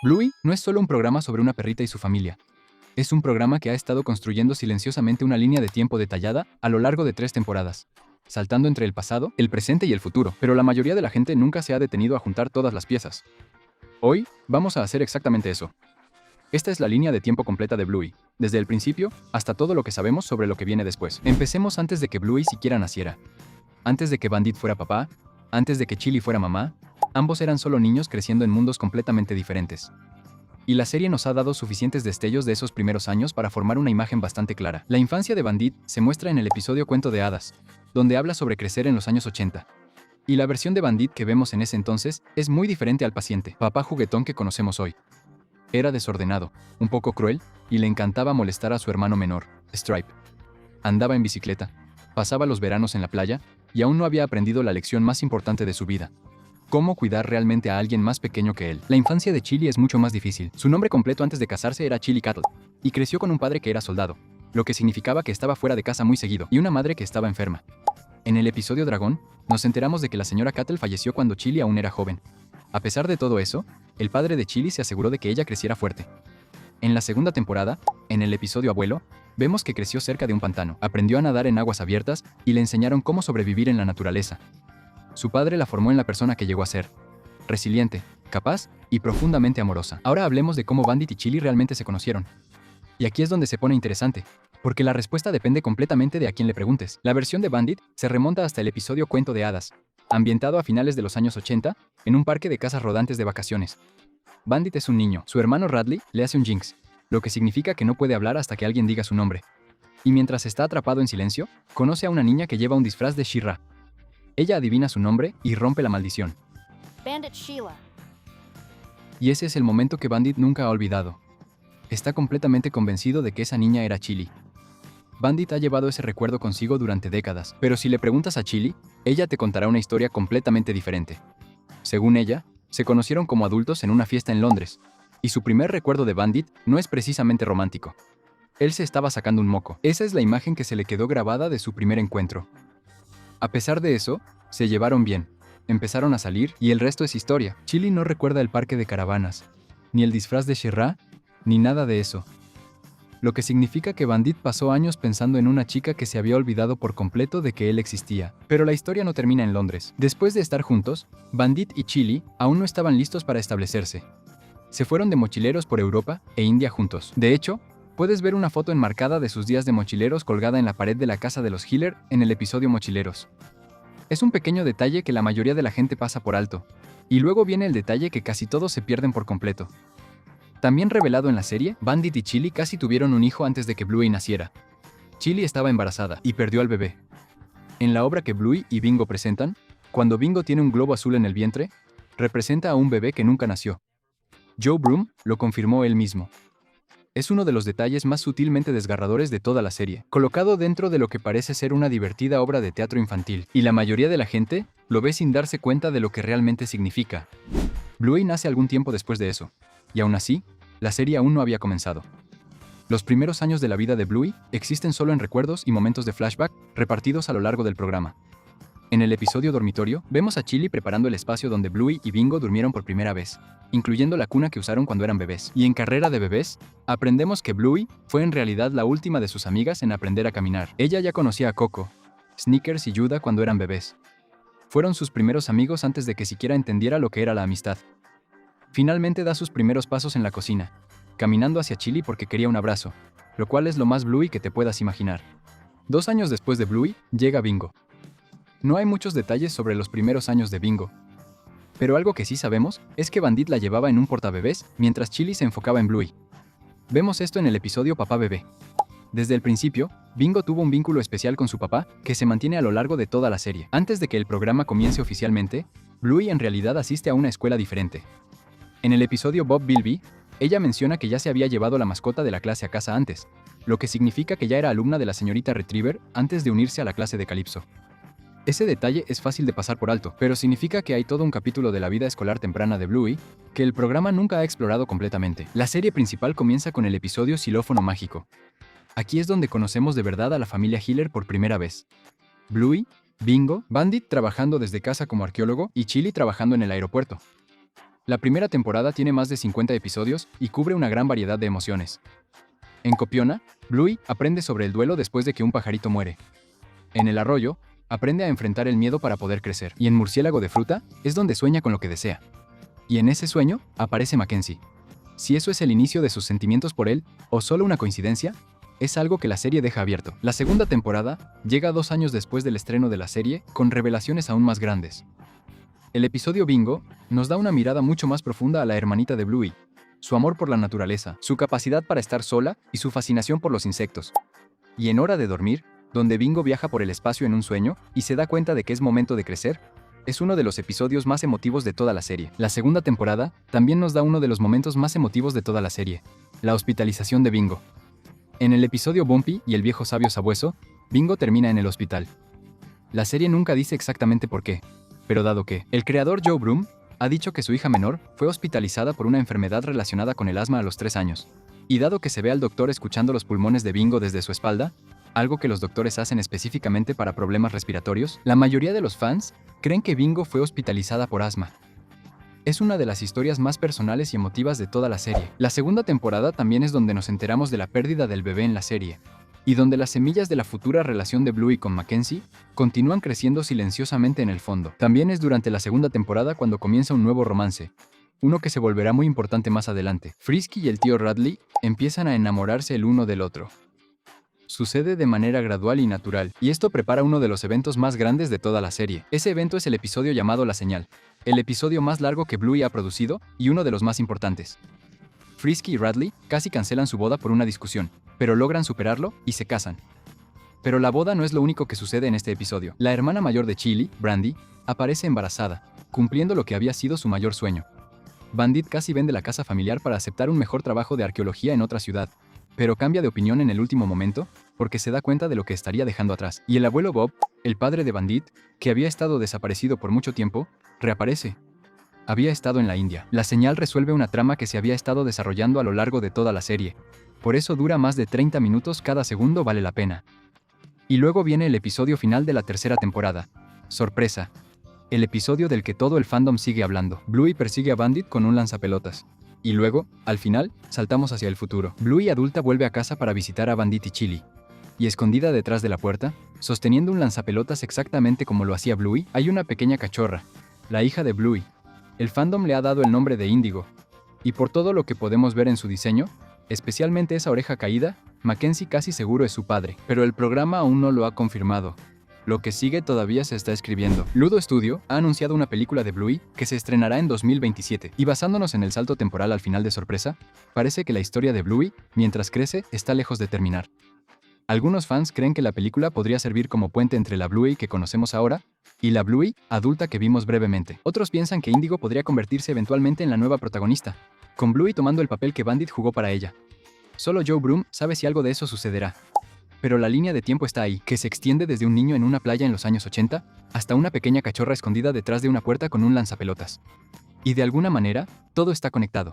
Bluey no es solo un programa sobre una perrita y su familia. Es un programa que ha estado construyendo silenciosamente una línea de tiempo detallada a lo largo de 3 temporadas, saltando entre el pasado, el presente y el futuro, pero la mayoría de la gente nunca se ha detenido a juntar todas las piezas. Hoy, vamos a hacer exactamente eso. Esta es la línea de tiempo completa de Bluey, desde el principio hasta todo lo que sabemos sobre lo que viene después. Empecemos antes de que Bluey siquiera naciera. Antes de que Bandit fuera papá, antes de que Chili fuera mamá, ambos eran solo niños creciendo en mundos completamente diferentes. Y la serie nos ha dado suficientes destellos de esos primeros años para formar una imagen bastante clara. La infancia de Bandit se muestra en el episodio Cuento de Hadas, donde habla sobre crecer en los años 80. Y la versión de Bandit que vemos en ese entonces es muy diferente al paciente, papá juguetón que conocemos hoy. Era desordenado, un poco cruel, y le encantaba molestar a su hermano menor, Stripe. Andaba en bicicleta, pasaba los veranos en la playa, y aún no había aprendido la lección más importante de su vida: cómo cuidar realmente a alguien más pequeño que él. La infancia de Chili es mucho más difícil. Su nombre completo antes de casarse era Chili Cattle, y creció con un padre que era soldado, lo que significaba que estaba fuera de casa muy seguido, y una madre que estaba enferma. En el episodio Dragón, nos enteramos de que la señora Cattle falleció cuando Chili aún era joven. A pesar de todo eso, el padre de Chili se aseguró de que ella creciera fuerte. En la segunda temporada, en el episodio Abuelo, vemos que creció cerca de un pantano, aprendió a nadar en aguas abiertas y le enseñaron cómo sobrevivir en la naturaleza. Su padre la formó en la persona que llegó a ser: resiliente, capaz y profundamente amorosa. Ahora hablemos de cómo Bandit y Chili realmente se conocieron. Y aquí es donde se pone interesante, porque la respuesta depende completamente de a quién le preguntes. La versión de Bandit se remonta hasta el episodio Cuento de Hadas, ambientado a finales de los años 80, en un parque de casas rodantes de vacaciones. Bandit es un niño, su hermano Radley le hace un jinx, lo que significa que no puede hablar hasta que alguien diga su nombre. Y mientras está atrapado en silencio, conoce a una niña que lleva un disfraz de She-Ra. Ella adivina su nombre y rompe la maldición. Bandit Sheila. Y ese es el momento que Bandit nunca ha olvidado. Está completamente convencido de que esa niña era Chili. Bandit ha llevado ese recuerdo consigo durante décadas, pero si le preguntas a Chili, ella te contará una historia completamente diferente. Según ella, se conocieron como adultos en una fiesta en Londres, y su primer recuerdo de Bandit no es precisamente romántico. Él se estaba sacando un moco. Esa es la imagen que se le quedó grabada de su primer encuentro. A pesar de eso, se llevaron bien, empezaron a salir y el resto es historia. Chili no recuerda el parque de caravanas, ni el disfraz de She-Ra, ni nada de eso. Lo que significa que Bandit pasó años pensando en una chica que se había olvidado por completo de que él existía. Pero la historia no termina en Londres. Después de estar juntos, Bandit y Chili aún no estaban listos para establecerse. Se fueron de mochileros por Europa e India juntos. De hecho, puedes ver una foto enmarcada de sus días de mochileros colgada en la pared de la casa de los Hiller en el episodio Mochileros. Es un pequeño detalle que la mayoría de la gente pasa por alto. Y luego viene el detalle que casi todos se pierden por completo. También revelado en la serie, Bandit y Chili casi tuvieron un hijo antes de que Bluey naciera. Chili estaba embarazada y perdió al bebé. En la obra que Bluey y Bingo presentan, cuando Bingo tiene un globo azul en el vientre, representa a un bebé que nunca nació. Joe Broom lo confirmó él mismo. Es uno de los detalles más sutilmente desgarradores de toda la serie, colocado dentro de lo que parece ser una divertida obra de teatro infantil, y la mayoría de la gente lo ve sin darse cuenta de lo que realmente significa. Bluey nace algún tiempo después de eso, y aún así, la serie aún no había comenzado. Los primeros años de la vida de Bluey existen solo en recuerdos y momentos de flashback repartidos a lo largo del programa. En el episodio Dormitorio, vemos a Chili preparando el espacio donde Bluey y Bingo durmieron por primera vez, incluyendo la cuna que usaron cuando eran bebés. Y en Carrera de Bebés, aprendemos que Bluey fue en realidad la última de sus amigas en aprender a caminar. Ella ya conocía a Coco, Snickers y Judah cuando eran bebés. Fueron sus primeros amigos antes de que siquiera entendiera lo que era la amistad. Finalmente da sus primeros pasos en la cocina, caminando hacia Chili porque quería un abrazo, lo cual es lo más Bluey que te puedas imaginar. 2 años después de Bluey, llega Bingo. No hay muchos detalles sobre los primeros años de Bingo, pero algo que sí sabemos es que Bandit la llevaba en un portabebés mientras Chili se enfocaba en Bluey. Vemos esto en el episodio Papá Bebé. Desde el principio, Bingo tuvo un vínculo especial con su papá que se mantiene a lo largo de toda la serie. Antes de que el programa comience oficialmente, Bluey en realidad asiste a una escuela diferente. En el episodio Bob Bilby, ella menciona que ya se había llevado la mascota de la clase a casa antes, lo que significa que ya era alumna de la señorita Retriever antes de unirse a la clase de Calypso. Ese detalle es fácil de pasar por alto, pero significa que hay todo un capítulo de la vida escolar temprana de Bluey que el programa nunca ha explorado completamente. La serie principal comienza con el episodio Xilófono Mágico. Aquí es donde conocemos de verdad a la familia Hiller por primera vez. Bluey, Bingo, Bandit trabajando desde casa como arqueólogo y Chili trabajando en el aeropuerto. La primera temporada tiene más de 50 episodios y cubre una gran variedad de emociones. En Copiona, Bluey aprende sobre el duelo después de que un pajarito muere. En El Arroyo, aprende a enfrentar el miedo para poder crecer. Y en Murciélago de Fruta, es donde sueña con lo que desea. Y en ese sueño, aparece Mackenzie. Si eso es el inicio de sus sentimientos por él, o solo una coincidencia, es algo que la serie deja abierto. La segunda temporada llega 2 años después del estreno de la serie, con revelaciones aún más grandes. El episodio Bingo nos da una mirada mucho más profunda a la hermanita de Bluey, su amor por la naturaleza, su capacidad para estar sola y su fascinación por los insectos. Y en Hora de Dormir, donde Bingo viaja por el espacio en un sueño y se da cuenta de que es momento de crecer, es uno de los episodios más emotivos de toda la serie. La segunda temporada también nos da uno de los momentos más emotivos de toda la serie, la hospitalización de Bingo. En el episodio Bumpy y el viejo sabio sabueso, Bingo termina en el hospital. La serie nunca dice exactamente por qué, pero dado que el creador Joe Broom ha dicho que su hija menor fue hospitalizada por una enfermedad relacionada con el asma a los 3 años, y dado que se ve al doctor escuchando los pulmones de Bingo desde su espalda, algo que los doctores hacen específicamente para problemas respiratorios, la mayoría de los fans creen que Bingo fue hospitalizada por asma. Es una de las historias más personales y emotivas de toda la serie. La segunda temporada también es donde nos enteramos de la pérdida del bebé en la serie, y donde las semillas de la futura relación de Bluey con Mackenzie continúan creciendo silenciosamente en el fondo. También es durante la segunda temporada cuando comienza un nuevo romance, uno que se volverá muy importante más adelante. Frisky y el tío Radley empiezan a enamorarse el uno del otro. Sucede de manera gradual y natural, y esto prepara uno de los eventos más grandes de toda la serie. Ese evento es el episodio llamado La Señal, el episodio más largo que Bluey ha producido y uno de los más importantes. Frisky y Radley casi cancelan su boda por una discusión, pero logran superarlo y se casan. Pero la boda no es lo único que sucede en este episodio. La hermana mayor de Chili, Brandy, aparece embarazada, cumpliendo lo que había sido su mayor sueño. Bandit casi vende la casa familiar para aceptar un mejor trabajo de arqueología en otra ciudad, pero cambia de opinión en el último momento porque se da cuenta de lo que estaría dejando atrás. Y el abuelo Bob, el padre de Bandit, que había estado desaparecido por mucho tiempo, reaparece. Había estado en la India. La Señal resuelve una trama que se había estado desarrollando a lo largo de toda la serie. Por eso dura más de 30 minutos, cada segundo vale la pena. Y luego viene el episodio final de la tercera temporada. Sorpresa. El episodio del que todo el fandom sigue hablando. Bluey persigue a Bandit con un lanzapelotas. Y luego, al final, saltamos hacia el futuro. Bluey adulta vuelve a casa para visitar a Bandit y Chili. Y escondida detrás de la puerta, sosteniendo un lanzapelotas exactamente como lo hacía Bluey, hay una pequeña cachorra, la hija de Bluey. El fandom le ha dado el nombre de Índigo. Y por todo lo que podemos ver en su diseño, especialmente esa oreja caída, Mackenzie casi seguro es su padre. Pero el programa aún no lo ha confirmado. Lo que sigue todavía se está escribiendo. Ludo Studio ha anunciado una película de Bluey que se estrenará en 2027. Y basándonos en el salto temporal al final de Sorpresa, parece que la historia de Bluey, mientras crece, está lejos de terminar. Algunos fans creen que la película podría servir como puente entre la Bluey que conocemos ahora y la Bluey adulta que vimos brevemente. Otros piensan que Índigo podría convertirse eventualmente en la nueva protagonista, con Bluey tomando el papel que Bandit jugó para ella. Solo Joe Broom sabe si algo de eso sucederá. Pero la línea de tiempo está ahí, que se extiende desde un niño en una playa en los años 80 hasta una pequeña cachorra escondida detrás de una puerta con un lanzapelotas. Y de alguna manera, todo está conectado.